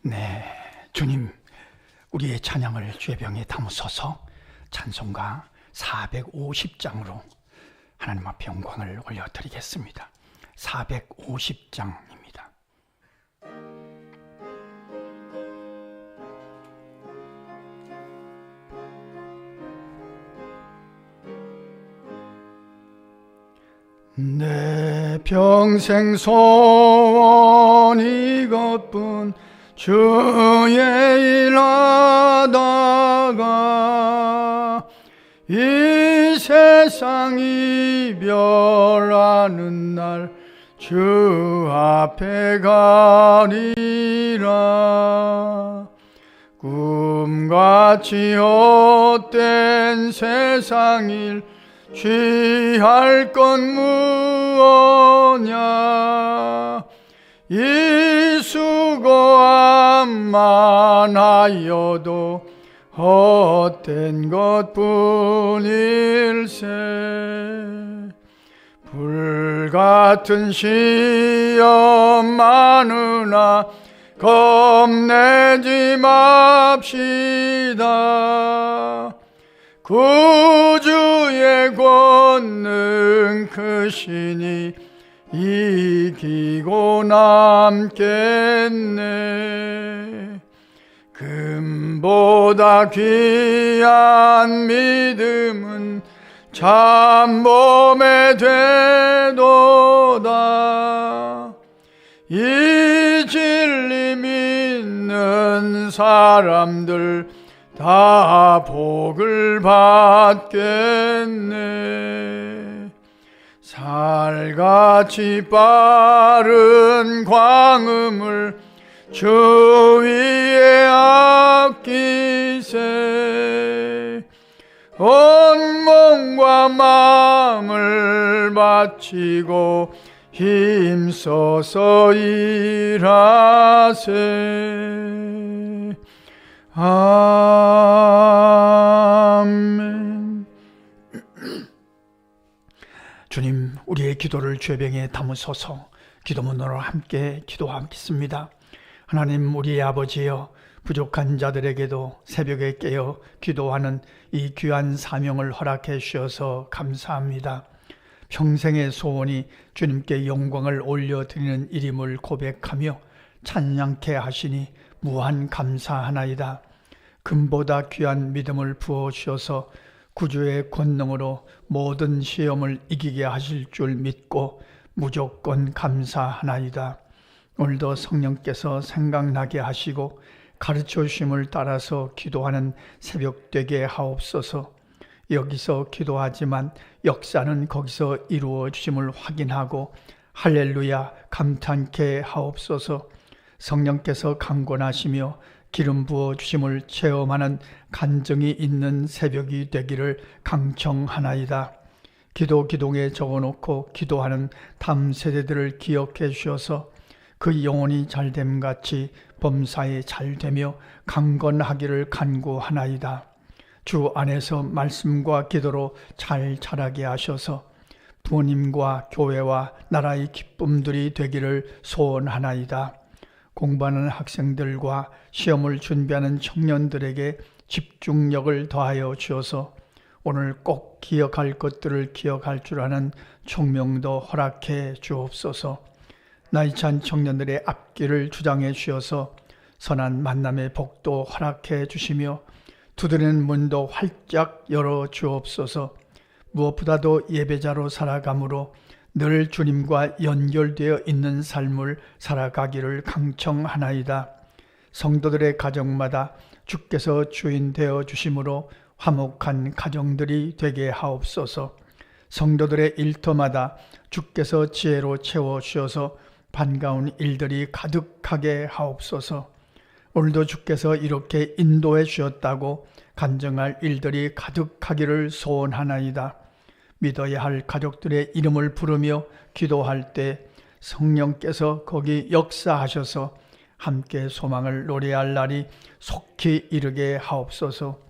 네, 주님, 우리의 찬양을 죄병에 담으소서. 찬송가 450장으로 하나님 앞에 영광을 올려드리겠습니다. 450장입니다. 내 평생 소원 이것뿐, 주의 일하다가 이 세상 이별하는 날 주 앞에 가리라. 꿈같이 헛된 세상 일 취할 건 무엇냐. 이 수고함만 하여도 헛된 것뿐일세. 불같은 시험 많으나 겁내지 맙시다. 구주의 권능 크시니 이기고 남겠네. 금보다 귀한 믿음은 참범에 되도다. 이 진리 믿는 사람들 다 복을 받겠네. 살같이 빠른 광음을 주 위에 아끼세. 온 몸과 마음을 바치고 힘써서 일하세. 아멘. 주님, 우리의 기도를 죄병에 담으소서. 기도문으로 함께 기도하겠습니다. 하나님, 우리의 아버지여, 부족한 자들에게도 새벽에 깨어 기도하는 이 귀한 사명을 허락해 주셔서 감사합니다. 평생의 소원이 주님께 영광을 올려드리는 일임을 고백하며 찬양케 하시니 무한 감사하나이다. 금보다 귀한 믿음을 부어주셔서 구주의 권능으로 모든 시험을 이기게 하실 줄 믿고 무조건 감사하나이다. 오늘도 성령께서 생각나게 하시고 가르쳐 주심을 따라서 기도하는 새벽 되게 하옵소서. 여기서 기도하지만 역사는 거기서 이루어 주심을 확인하고 할렐루야 감탄케 하옵소서. 성령께서 강권하시며 기름 부어 주심을 체험하는 간증이 있는 새벽이 되기를 강청하나이다. 기도기둥에 적어놓고 기도하는 다음 세대들을 기억해 주셔서 그 영혼이 잘됨같이 범사에 잘되며 강건하기를 간구하나이다. 주 안에서 말씀과 기도로 잘 자라게 하셔서 부모님과 교회와 나라의 기쁨들이 되기를 소원하나이다. 공부하는 학생들과 시험을 준비하는 청년들에게 집중력을 더하여 주어서 오늘 꼭 기억할 것들을 기억할 줄 아는 총명도 허락해 주옵소서. 나이 찬 청년들의 앞길을 주장해 주셔서 선한 만남의 복도 허락해 주시며 두드리는 문도 활짝 열어 주옵소서. 무엇보다도 예배자로 살아감으로 늘 주님과 연결되어 있는 삶을 살아가기를 강청하나이다. 성도들의 가정마다 주께서 주인 되어 주심으로 화목한 가정들이 되게 하옵소서. 성도들의 일터마다 주께서 지혜로 채워주셔서 반가운 일들이 가득하게 하옵소서. 오늘도 주께서 이렇게 인도해 주셨다고 간증할 일들이 가득하기를 소원하나이다. 믿어야 할 가족들의 이름을 부르며 기도할 때 성령께서 거기 역사하셔서 함께 소망을 노래할 날이 속히 이르게 하옵소서.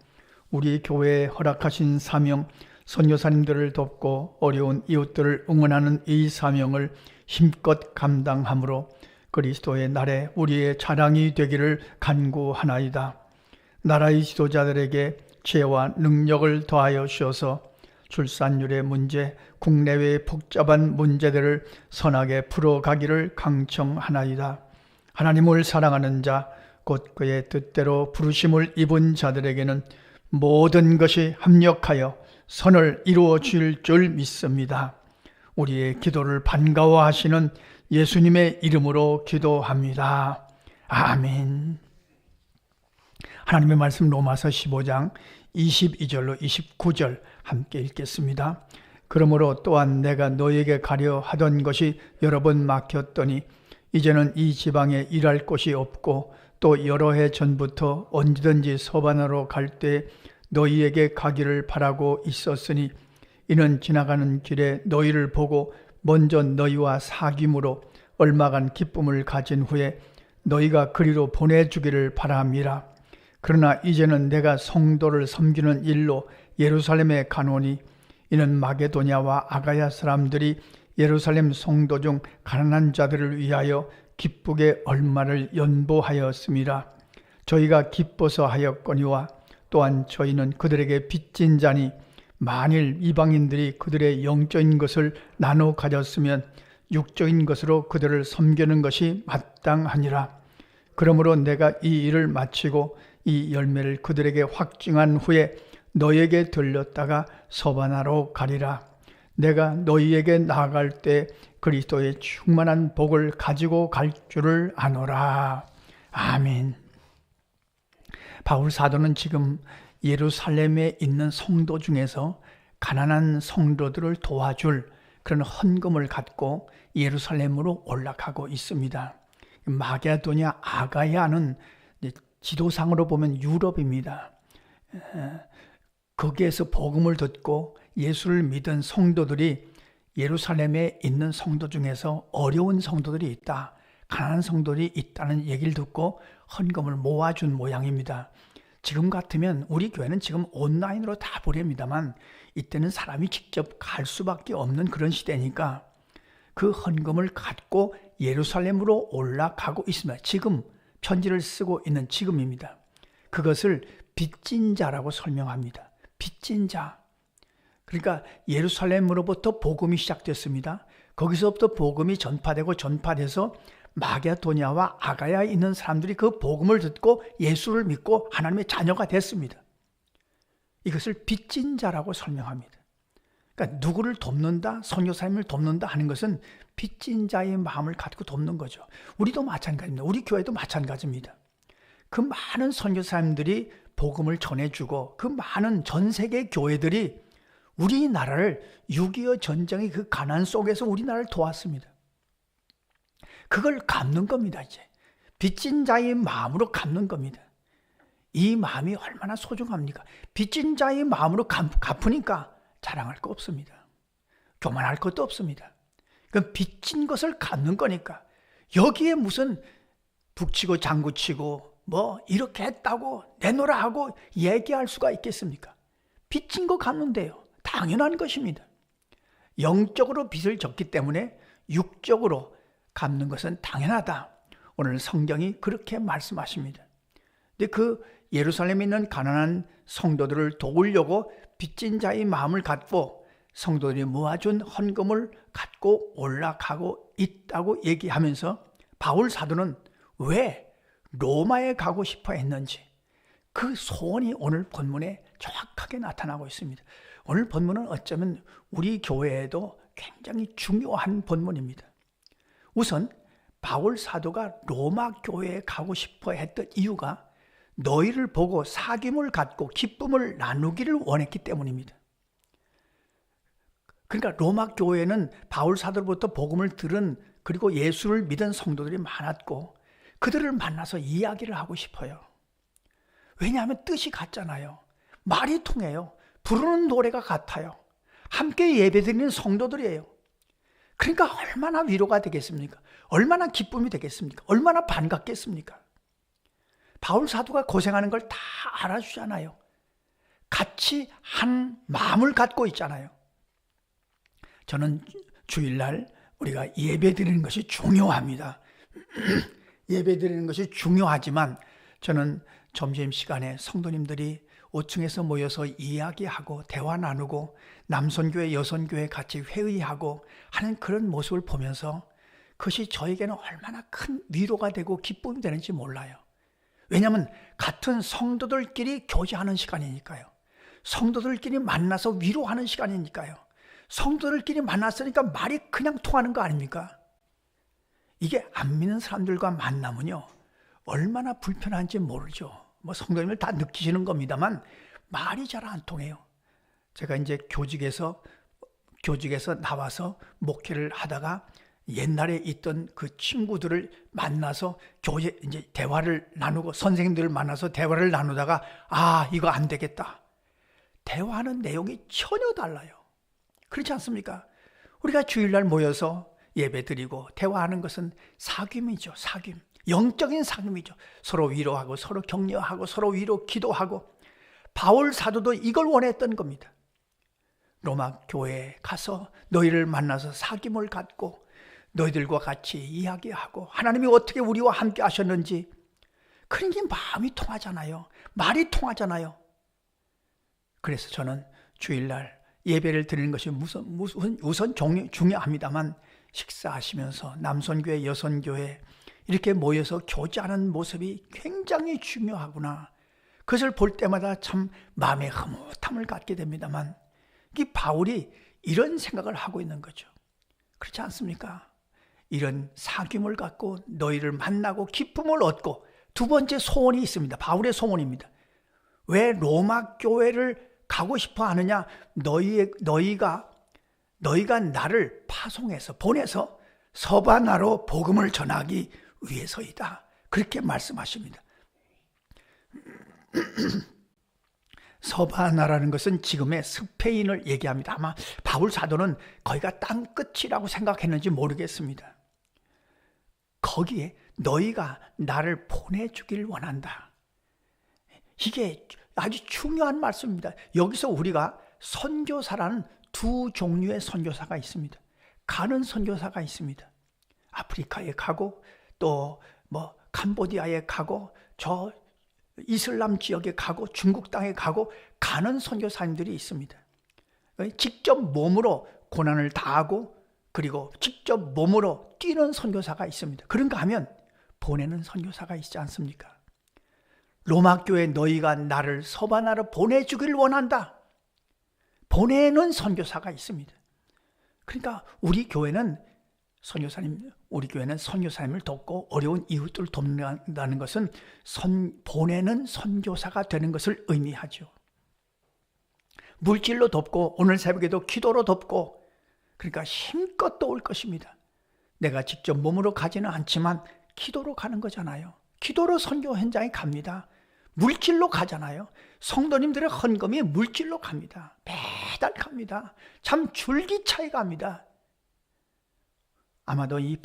우리 교회에 허락하신 사명, 선교사님들을 돕고 어려운 이웃들을 응원하는 이 사명을 힘껏 감당함으로 그리스도의 날에 우리의 자랑이 되기를 간구하나이다. 나라의 지도자들에게 지혜와 능력을 더하여 주셔서 출산율의 문제, 국내외의 복잡한 문제들을 선하게 풀어가기를 강청하나이다. 하나님을 사랑하는 자, 곧 그의 뜻대로 부르심을 입은 자들에게는 모든 것이 합력하여 선을 이루어 줄 줄 믿습니다. 우리의 기도를 반가워하시는 예수님의 이름으로 기도합니다. 아멘. 하나님의 말씀 로마서 15장 22절로 29절 함께 읽겠습니다. 그러므로 또한 내가 너에게 가려 하던 것이 여러 번 막혔더니 이제는 이 지방에 일할 곳이 없고 또 여러 해 전부터 언제든지 서반으로 갈 때 너희에게 가기를 바라고 있었으니 이는 지나가는 길에 너희를 보고 먼저 너희와 사귐으로 얼마간 기쁨을 가진 후에 너희가 그리로 보내주기를 바람이라. 그러나 이제는 내가 성도를 섬기는 일로 예루살렘에 가노니 이는 마게도냐와 아가야 사람들이 예루살렘 성도 중 가난한 자들을 위하여 기쁘게 얼마를 연보하였음이라. 저희가 기뻐서 하였거니와 또한 저희는 그들에게 빚진 자니 만일 이방인들이 그들의 영적인 것을 나눠 가졌으면 육적인 것으로 그들을 섬기는 것이 마땅하니라. 그러므로 내가 이 일을 마치고 이 열매를 그들에게 확증한 후에 너희에게 들렸다가 서바나로 가리라. 내가 너희에게 나아갈 때 그리스도의 충만한 복을 가지고 갈 줄을 아노라. 아멘. 바울 사도는 지금 예루살렘에 있는 성도 중에서 가난한 성도들을 도와줄 그런 헌금을 갖고 예루살렘으로 올라가고 있습니다. 마게도냐 아가야는 지도상으로 보면 유럽입니다. 거기에서 복음을 듣고 예수를 믿은 성도들이 예루살렘에 있는 성도 중에서 어려운 성도들이 있다, 가난한 성도들이 있다는 얘기를 듣고 헌금을 모아준 모양입니다. 지금 같으면 우리 교회는 지금 온라인으로 다 보냅니다만 이때는 사람이 직접 갈 수밖에 없는 그런 시대니까 그 헌금을 갖고 예루살렘으로 올라가고 있습니다. 지금 편지를 쓰고 있는 지금입니다. 그것을 빚진 자라고 설명합니다. 빚진 자. 그러니까 예루살렘으로부터 복음이 시작됐습니다. 거기서부터 복음이 전파돼서 마게도냐와 아가야에 있는 사람들이 그 복음을 듣고 예수를 믿고 하나님의 자녀가 됐습니다. 이것을 빚진 자라고 설명합니다. 그러니까 누구를 돕는다, 선교사님을 돕는다 하는 것은 빚진 자의 마음을 갖고 돕는 거죠. 우리도 마찬가지입니다. 우리 교회도 마찬가지입니다. 그 많은 선교사님들이 복음을 전해주고 그 많은 전 세계 교회들이 우리나라를 6.25 전쟁의 그 가난 속에서 우리나라를 도왔습니다. 그걸 갚는 겁니다. 이제 빚진 자의 마음으로 갚는 겁니다. 이 마음이 얼마나 소중합니까? 빚진 자의 마음으로 갚으니까 자랑할 거 없습니다. 교만할 것도 없습니다. 그 빚진 것을 갚는 거니까 여기에 무슨 북치고 장구치고 뭐 이렇게 했다고 내놓으라 하고 얘기할 수가 있겠습니까? 빚진 거 갚는데요. 당연한 것입니다. 영적으로 빚을 졌기 때문에 육적으로 갚는 것은 당연하다. 오늘 성경이 그렇게 말씀하십니다. 근데 그 예루살렘에 있는 가난한 성도들을 도우려고 빚진 자의 마음을 갖고 성도들이 모아준 헌금을 갖고 올라가고 있다고 얘기하면서 바울 사도는 왜 로마에 가고 싶어 했는지 그 소원이 오늘 본문에 정확하게 나타나고 있습니다. 오늘 본문은 어쩌면 우리 교회에도 굉장히 중요한 본문입니다. 우선 바울 사도가 로마 교회에 가고 싶어 했던 이유가 너희를 보고 사귐을 갖고 기쁨을 나누기를 원했기 때문입니다. 그러니까 로마 교회는 바울 사도로부터 복음을 들은 그리고 예수를 믿은 성도들이 많았고 그들을 만나서 이야기를 하고 싶어요. 왜냐하면 뜻이 같잖아요. 말이 통해요. 부르는 노래가 같아요. 함께 예배드리는 성도들이에요. 그러니까 얼마나 위로가 되겠습니까? 얼마나 기쁨이 되겠습니까? 얼마나 반갑겠습니까? 바울 사도가 고생하는 걸 다 알아주잖아요. 같이 한 마음을 갖고 있잖아요. 저는 주일날 우리가 예배 드리는 것이 중요합니다. 예배 드리는 것이 중요하지만 저는 점심시간에 성도님들이 5층에서 모여서 이야기하고 대화 나누고 남선교회 여선교회 같이 회의하고 하는 그런 모습을 보면서 그것이 저에게는 얼마나 큰 위로가 되고 기쁨이 되는지 몰라요. 왜냐하면 같은 성도들끼리 교제하는 시간이니까요. 성도들끼리 만나서 위로하는 시간이니까요. 성도들끼리 만났으니까 말이 그냥 통하는 거 아닙니까? 이게 안 믿는 사람들과 만나면요, 얼마나 불편한지 모르죠. 뭐 성도님들 다 느끼시는 겁니다만 말이 잘 안 통해요. 제가 이제 교직에서 나와서 목회를 하다가 옛날에 있던 그 친구들을 만나서 교제 이제 대화를 나누고 선생님들을 만나서 대화를 나누다가 이거 안 되겠다. 대화하는 내용이 전혀 달라요. 그렇지 않습니까? 우리가 주일날 모여서 예배드리고 대화하는 것은 사귐이죠. 사귐. 영적인 사귐이죠. 서로 위로하고 서로 격려하고 서로 위로 기도하고. 바울 사도도 이걸 원했던 겁니다. 로마 교회에 가서 너희를 만나서 사귐을 갖고 너희들과 같이 이야기하고 하나님이 어떻게 우리와 함께 하셨는지, 그런 게 마음이 통하잖아요. 말이 통하잖아요. 그래서 저는 주일날 예배를 드리는 것이 우선 중요합니다만 식사하시면서 남선교회 여선교회 이렇게 모여서 교제하는 모습이 굉장히 중요하구나. 그것을 볼 때마다 참 마음의 흐뭇함을 갖게 됩니다만, 이 바울이 이런 생각을 하고 있는 거죠. 그렇지 않습니까? 이런 사귐을 갖고 너희를 만나고 기쁨을 얻고, 두 번째 소원이 있습니다. 바울의 소원입니다. 왜 로마 교회를 가고 싶어 하느냐? 너희가 나를 파송해서 보내서 서바나로 복음을 전하기 위해서이다. 그렇게 말씀하십니다. 서바나라는 것은 지금의 스페인을 얘기합니다. 아마 바울 사도는 거기가 땅끝이라고 생각했는지 모르겠습니다. 거기에 너희가 나를 보내주길 원한다. 이게 아주 중요한 말씀입니다. 여기서 우리가 선교사라는 두 종류의 선교사가 있습니다. 가는 선교사가 있습니다. 아프리카에 가고 또 뭐 캄보디아에 가고 저 이슬람 지역에 가고 중국 땅에 가고 가는 선교사님들이 있습니다. 직접 몸으로 고난을 당하고 그리고 직접 몸으로 뛰는 선교사가 있습니다. 그런가 하면 보내는 선교사가 있지 않습니까? 로마 교회 너희가 나를 서바나로 보내주길 원한다. 보내는 선교사가 있습니다. 그러니까 우리 교회는 선교사님을 돕고 어려운 이웃들을 돕는다는 것은 보내는 선교사가 되는 것을 의미하죠. 물질로 돕고 오늘 새벽에도 기도로 돕고, 그러니까 힘껏 도울 것입니다. 내가 직접 몸으로 가지는 않지만 기도로 가는 거잖아요. 기도로 선교 현장에 갑니다. 물질로 가잖아요. 성도님들의 헌금이 물질로 갑니다. 매달 갑니다. 참 줄기차게 갑니다. 아마도 이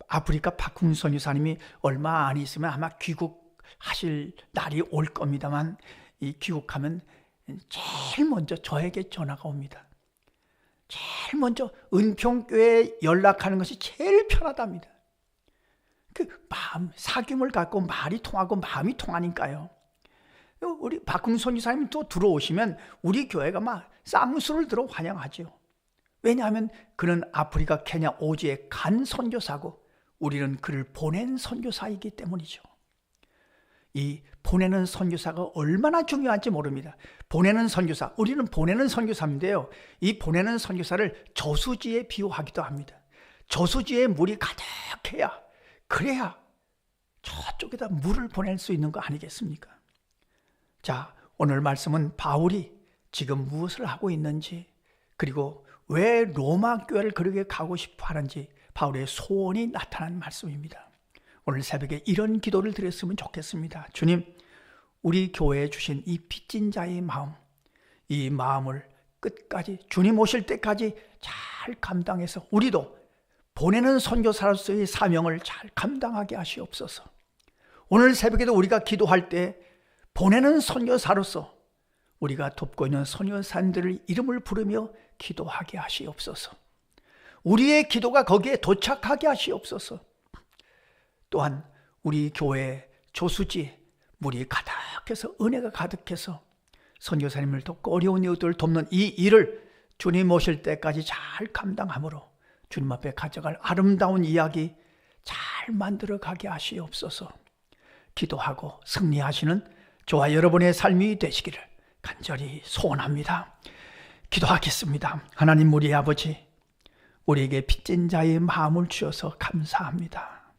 아프리카 박훈 선교사님이 얼마 안 있으면 아마 귀국하실 날이 올 겁니다만, 이 귀국하면 제일 먼저 저에게 전화가 옵니다. 제일 먼저 은평교회에 연락하는 것이 제일 편하답니다. 그 마음, 사귐을 갖고 말이 통하고 마음이 통하니까요. 우리 박훈 선교사님 또 들어오시면 우리 교회가 막 쌍수를 들어 환영하죠. 왜냐하면 그는 아프리카 케냐 오지에 간 선교사고 우리는 그를 보낸 선교사이기 때문이죠. 이 보내는 선교사가 얼마나 중요한지 모릅니다. 보내는 선교사, 우리는 보내는 선교사인데요, 이 보내는 선교사를 저수지에 비유하기도 합니다. 저수지에 물이 가득해야, 그래야 저쪽에다 물을 보낼 수 있는 거 아니겠습니까? 자, 오늘 말씀은 바울이 지금 무엇을 하고 있는지, 그리고 왜 로마 교회를 그렇게 가고 싶어 하는지 바울의 소원이 나타난 말씀입니다. 오늘 새벽에 이런 기도를 드렸으면 좋겠습니다. 주님, 우리 교회에 주신 이 빚진 자의 마음, 이 마음을 끝까지 주님 오실 때까지 잘 감당해서 우리도 보내는 선교사로서의 사명을 잘 감당하게 하시옵소서. 오늘 새벽에도 우리가 기도할 때 보내는 선교사로서 우리가 돕고 있는 선교사님들의 이름을 부르며 기도하게 하시옵소서. 우리의 기도가 거기에 도착하게 하시옵소서. 또한 우리 교회 조수지 물이 가득해서 은혜가 가득해서 선교사님을 돕고 어려운 이웃들을 돕는 이 일을 주님 오실 때까지 잘 감당함으로 주님 앞에 가져갈 아름다운 이야기 잘 만들어가게 하시옵소서. 기도하고 승리하시는 저와 여러분의 삶이 되시기를 간절히 소원합니다. 기도하겠습니다. 하나님 우리 아버지, 우리에게 빚진 자의 마음을 주셔서 감사합니다.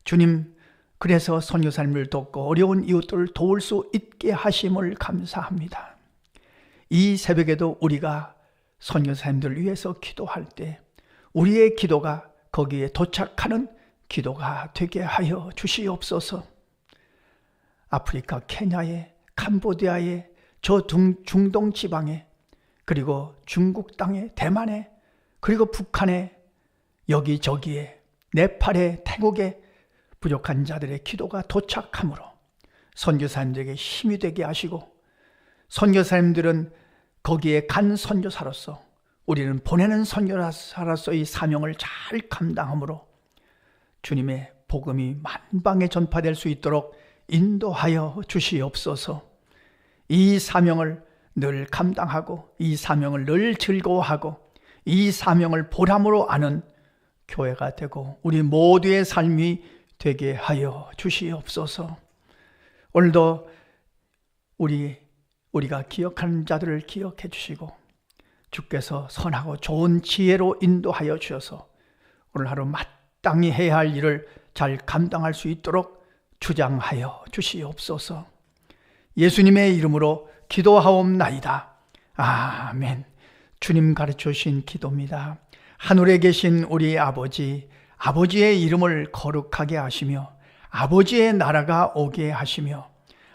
주님, 그래서 선교사님을 돕고 어려운 이웃들을 도울 수 있게 하심을 감사합니다. 이 새벽에도 우리가 선교사님들을 위해서 기도할 때 우리의 기도가 거기에 도착하는 기도가 되게 하여 주시옵소서. 아프리카 케냐에, 캄보디아에, 저 중동 지방에, 그리고 중국 땅에, 대만에, 그리고 북한에, 여기저기에, 네팔에, 태국에 부족한 자들의 기도가 도착함으로 선교사님들에게 힘이 되게 하시고, 선교사님들은 거기에 간 선교사로서, 우리는 보내는 선교사로서의 사명을 잘 감당함으로 주님의 복음이 만방에 전파될 수 있도록 인도하여 주시옵소서. 이 사명을 늘 감당하고 이 사명을 늘 즐거워하고 이 사명을 보람으로 아는 교회가 되고 우리 모두의 삶이 되게 하여 주시옵소서. 오늘도 우리가 기억하는 자들을 기억해 주시고 주께서 선하고 좋은 지혜로 인도하여 주셔서 오늘 하루 마땅히 해야 할 일을 잘 감당할 수 있도록 주장하여 주시옵소서. 예수님의 이름으로 기도하옵나이다. 아멘. 주님 가르쳐 주신 기도입니다. 하늘에 계신 우리 아버지, 아버지의 이름을 거룩하게 하시며 아버지의 나라가 오게 하시며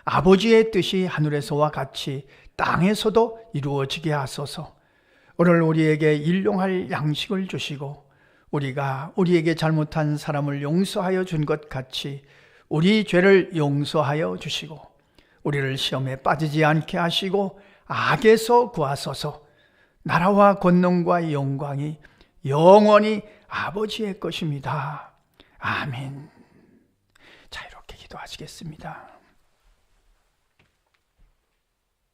아버지의 뜻이 하늘에서와 같이 땅에서도 이루어지게 하소서. 오늘 우리에게 일용할 양식을 주시고 우리가 우리에게 잘못한 사람을 용서하여 준 것 같이 우리 죄를 용서하여 주시고 우리를 시험에 빠지지 않게 하시고 악에서 구하소서. 나라와 권능과 영광이 영원히 아버지의 것입니다. 아멘. 자, 이렇게 기도하시겠습니다.